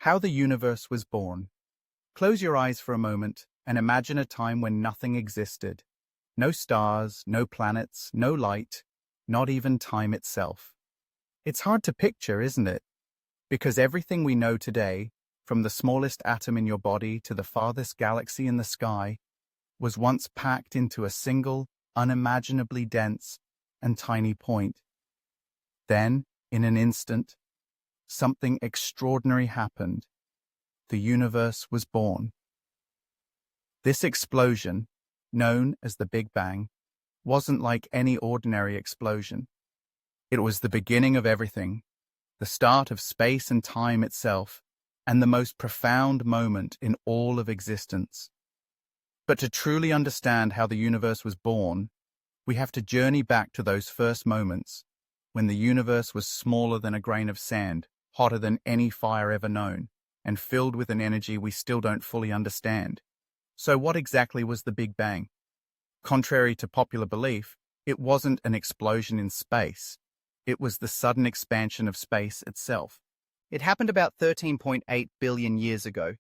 How the universe was born. Close your eyes for a moment and imagine a time when nothing existed. No stars, no planets, no light, not even time itself. It's hard to picture, isn't it? Because everything we know today, from the smallest atom in your body to the farthest galaxy in the sky, was once packed into a single, unimaginably dense and tiny point. Then, in an instant, something extraordinary happened. The universe was born. This explosion, known as the Big Bang, wasn't like any ordinary explosion. It was the beginning of everything, the start of space and time itself, and the most profound moment in all of existence. But to truly understand how the universe was born, we have to journey back to those first moments, when the universe was smaller than a grain of sand, hotter than any fire ever known, and filled with an energy we still don't fully understand. So what exactly was the Big Bang? Contrary to popular belief, it wasn't an explosion in space. It was the sudden expansion of space itself. It happened about 13.8 billion years ago,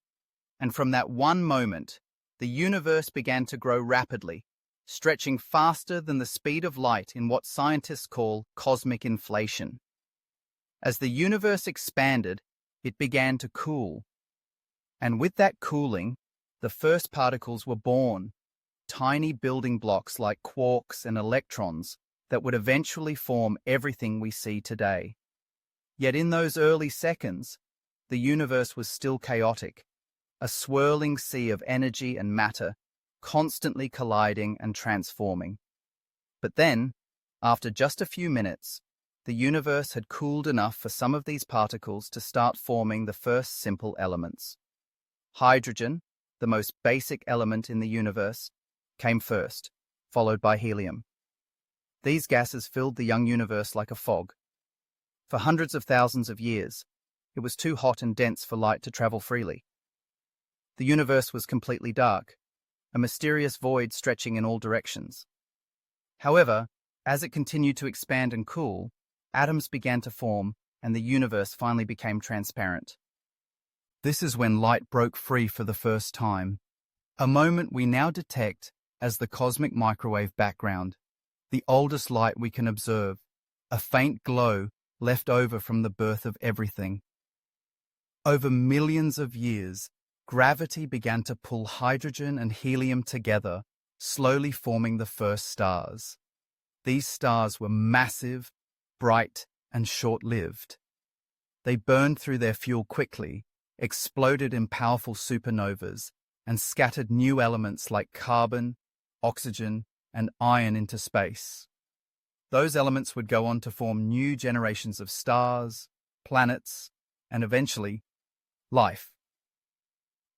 and from that one moment, the universe began to grow rapidly, stretching faster than the speed of light in what scientists call cosmic inflation. As the universe expanded, it began to cool. And with that cooling, the first particles were born, tiny building blocks like quarks and electrons that would eventually form everything we see today. Yet in those early seconds, the universe was still chaotic, a swirling sea of energy and matter, constantly colliding and transforming. But then, after just a few minutes, the universe had cooled enough for some of these particles to start forming the first simple elements. Hydrogen, the most basic element in the universe, came first, followed by helium. These gases filled the young universe like a fog. For hundreds of thousands of years, it was too hot and dense for light to travel freely. The universe was completely dark, a mysterious void stretching in all directions. However, as it continued to expand and cool, atoms began to form and the universe finally became transparent. This is when light broke free for the first time, a moment we now detect as the cosmic microwave background, the oldest light we can observe, a faint glow left over from the birth of everything. Over millions of years, gravity began to pull hydrogen and helium together, slowly forming the first stars. These stars were massive, bright, and short-lived. They burned through their fuel quickly, exploded in powerful supernovas, and scattered new elements like carbon, oxygen, and iron into space. Those elements would go on to form new generations of stars, planets, and eventually, life.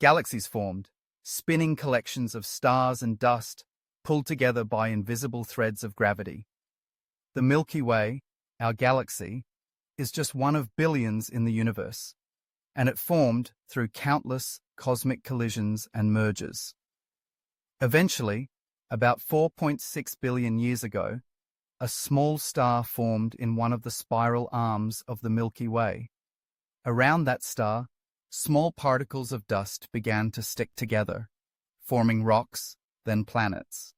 Galaxies formed, spinning collections of stars and dust pulled together by invisible threads of gravity. The Milky Way, our galaxy, is just one of billions in the universe, and it formed through countless cosmic collisions and mergers. Eventually, about 4.6 billion years ago, a small star formed in one of the spiral arms of the Milky Way. Around that star, small particles of dust began to stick together, forming rocks, then planets.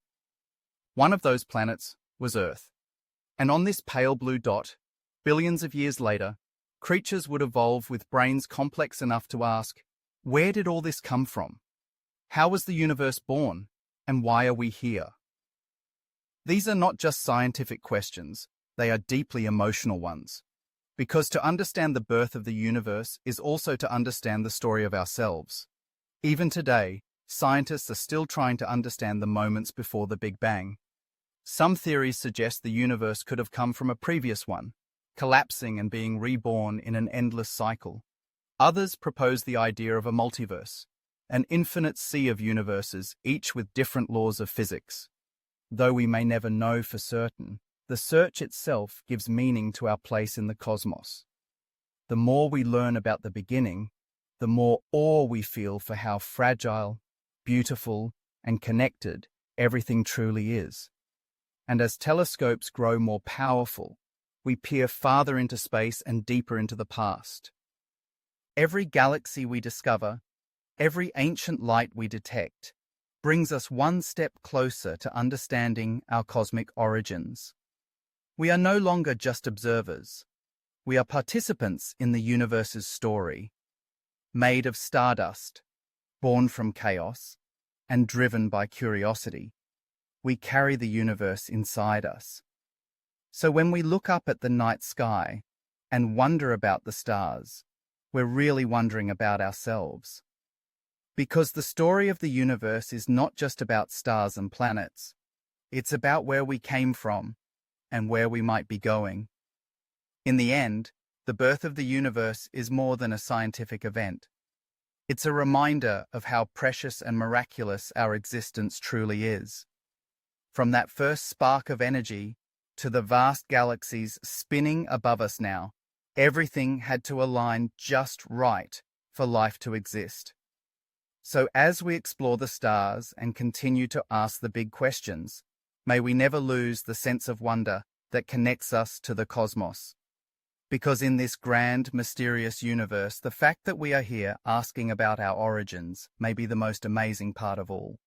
One of those planets was Earth. And on this pale blue dot, billions of years later, creatures would evolve with brains complex enough to ask, where did all this come from? How was the universe born? And why are we here? These are not just scientific questions, they are deeply emotional ones. Because to understand the birth of the universe is also to understand the story of ourselves. Even today, scientists are still trying to understand the moments before the Big Bang. Some theories suggest the universe could have come from a previous one, collapsing and being reborn in an endless cycle. Others propose the idea of a multiverse, an infinite sea of universes, each with different laws of physics. Though we may never know for certain, the search itself gives meaning to our place in the cosmos. The more we learn about the beginning, the more awe we feel for how fragile, beautiful, and connected everything truly is. And as telescopes grow more powerful, we peer farther into space and deeper into the past. Every galaxy we discover, every ancient light we detect, brings us one step closer to understanding our cosmic origins. We are no longer just observers. We are participants in the universe's story, made of stardust, born from chaos, and driven by curiosity. We carry the universe inside us. So when we look up at the night sky and wonder about the stars, we're really wondering about ourselves. Because the story of the universe is not just about stars and planets. It's about where we came from and where we might be going. In the end, the birth of the universe is more than a scientific event. It's a reminder of how precious and miraculous our existence truly is. From that first spark of energy to the vast galaxies spinning above us now, everything had to align just right for life to exist. So as we explore the stars and continue to ask the big questions, may we never lose the sense of wonder that connects us to the cosmos. Because in this grand, mysterious universe, the fact that we are here asking about our origins may be the most amazing part of all.